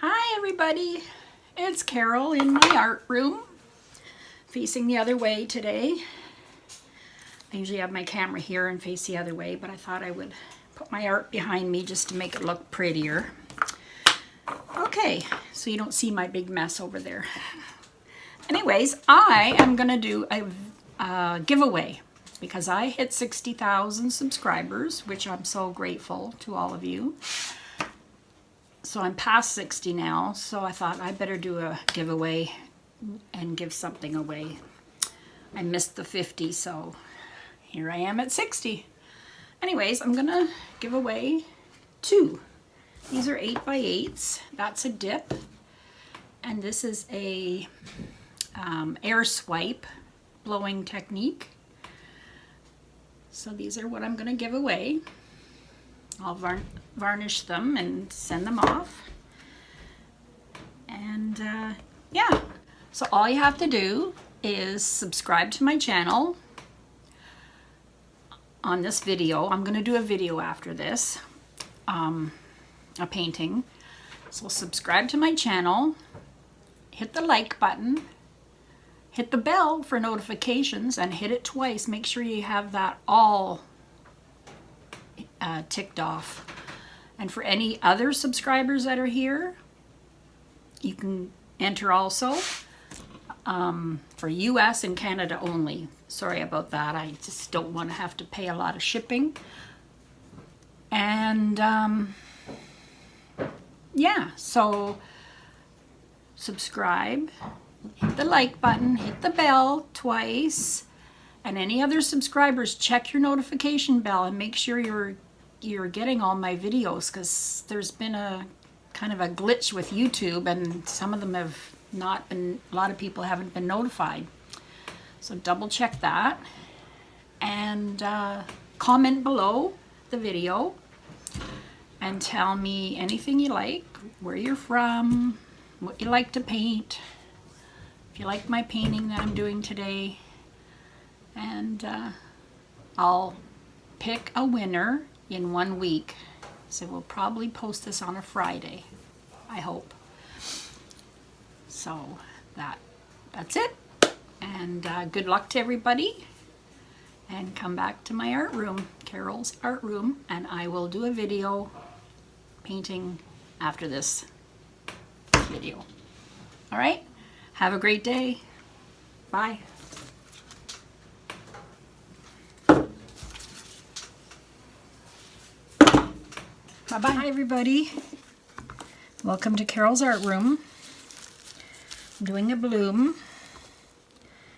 Hi everybody, it's Carole in my art room, facing the other way today. I usually have my camera here and face the other way, but I thought I would put my art behind me just to make it look prettier. Okay, so you don't see my big mess over there. Anyways, I am gonna do a giveaway because I hit 60,000 subscribers, which I'm so grateful to all of you. So I'm past 60 now, so I thought I better do a giveaway and give something away. I missed the 50, so here I am at 60. Anyways, I'm gonna give away two. These are 8x8s. That's a dip, and this is a air swipe blowing technique. So these are what I'm gonna give away. I'll varnish them and send them off. And yeah, so all you have to do is subscribe to my channel on this video. I'm going to do a video after this, a painting. So subscribe to my channel, hit the like button, hit the bell for notifications, and hit it twice. Make sure you have that all ticked off. And for any other subscribers that are here, you can enter also for US and Canada only. Sorry about that. I just don't want to have to pay a lot of shipping. And yeah, so subscribe, hit the like button, hit the bell twice, and any other subscribers, check your notification bell and make sure you're getting all my videos, because there's been a kind of a glitch with YouTube and some of them have not been, a lot of people haven't been notified. So double check that, and comment below the video and tell me anything you like, where you're from, what you like to paint, if you like my painting that I'm doing today, and I'll pick a winner in 1 week. So we'll probably post this on a Friday, I hope. So that's it. And good luck to everybody. And come back to my art room, Carole's art room, and I will do a video painting after this video. All right? Have a great day. Bye. Bye-bye. Hi, everybody. Welcome to Carole's art room. I'm doing a bloom.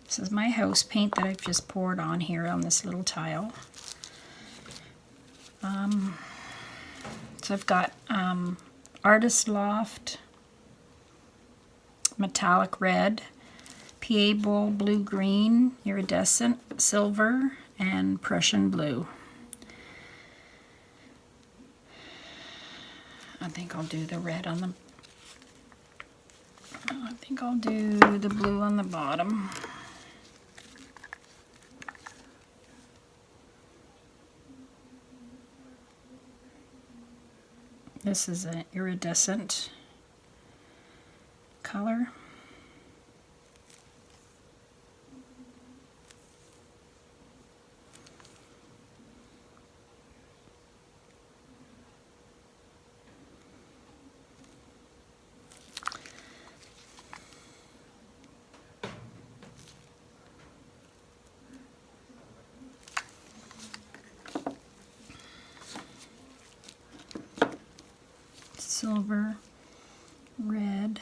This is my house paint that I've just poured on here on this little tile. So I've got Artist Loft, Metallic Red, PA Bowl Blue Green, Iridescent Silver, and Prussian Blue. I think I'll do the red on the, I think I'll do the blue on the bottom. This is an iridescent color. Silver, red.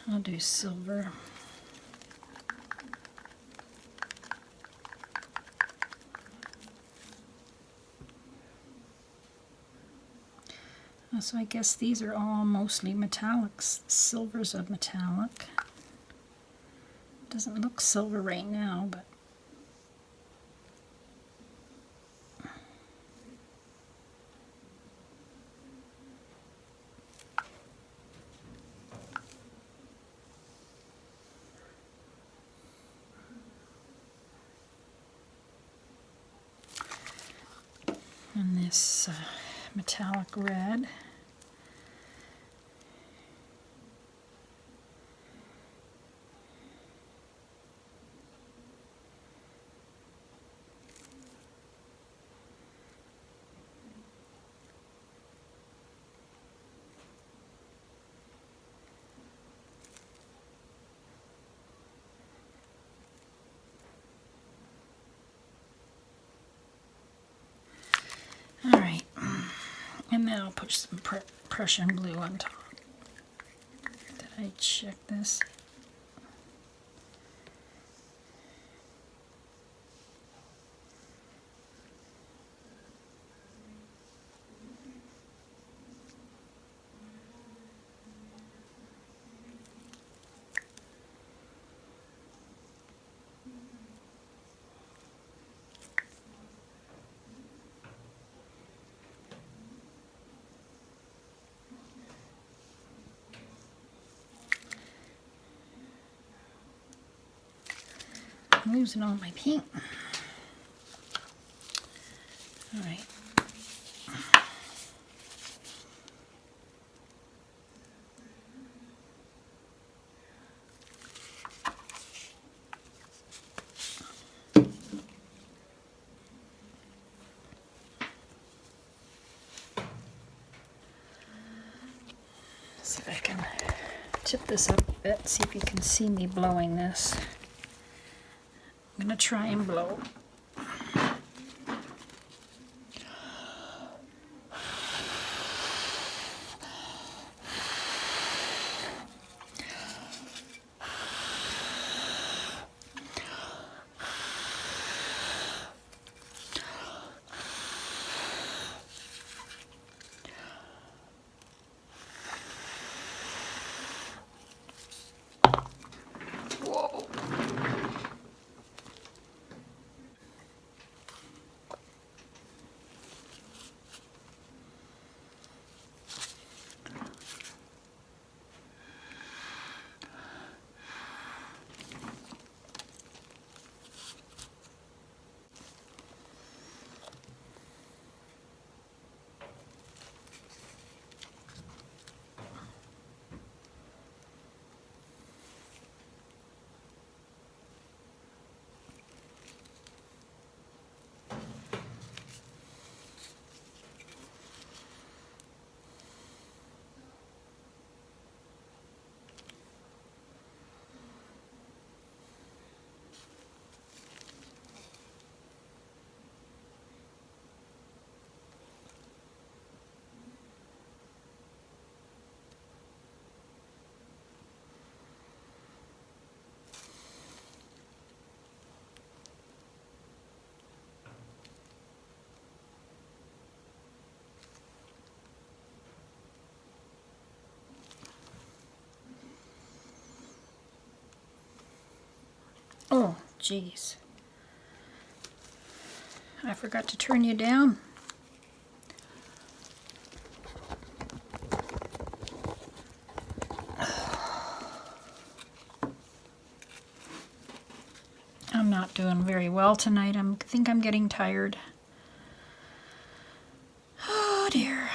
I'll do silver. So I guess these are all mostly metallics. Silver's a metallic. Doesn't look silver right now, but and this metallic red. All right, and then I'll put some Prussian glue on top. Did I check this? I'm losing all my paint. All right. See if I can tip this up a bit, see if you can see me blowing this. I'm going to try and blow. Oh, geez. I forgot to turn you down. I'm not doing very well tonight. I think I'm getting tired. Oh dear.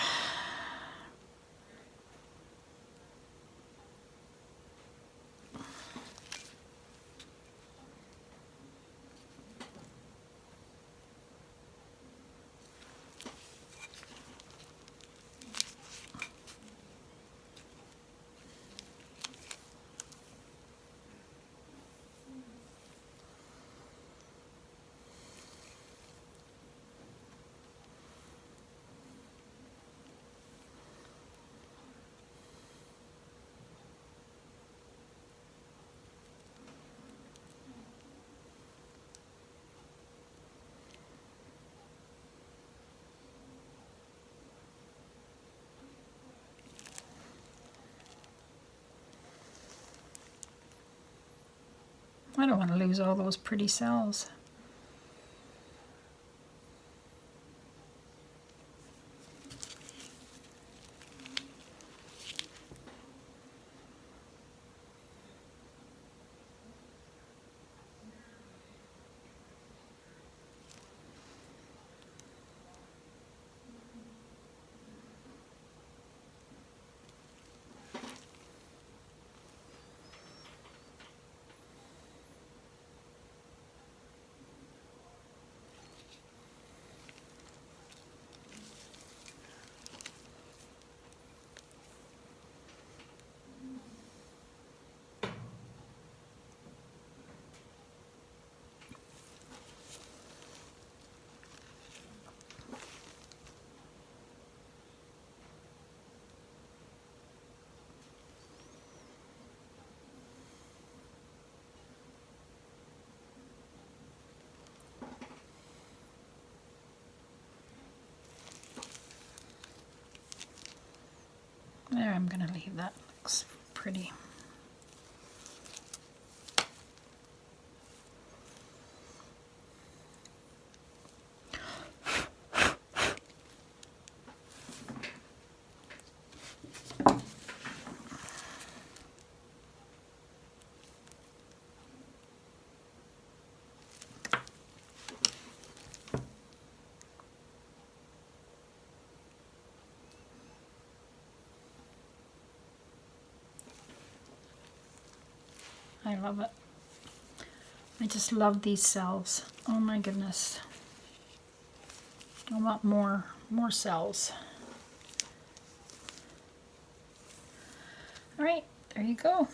I don't want to lose all those pretty cells. I'm going to leave. That looks pretty. I love it. I just love these cells. Oh my goodness. I want more cells. All right, there you go.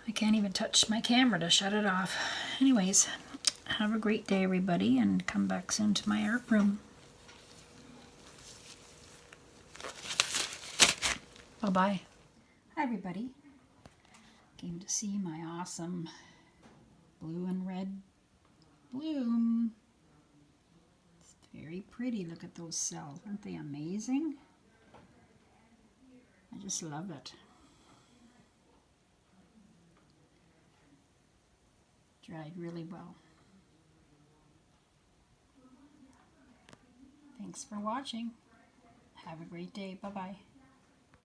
I can't even touch my camera to shut it off. Anyways, have a great day, everybody, and come back soon to my art room. Bye-bye. Hi, everybody. Came to see my awesome blue and red bloom. It's very pretty. Look at those cells. Aren't they amazing? I just love it. Dried really well. Thanks for watching. Have a great day. Bye-bye.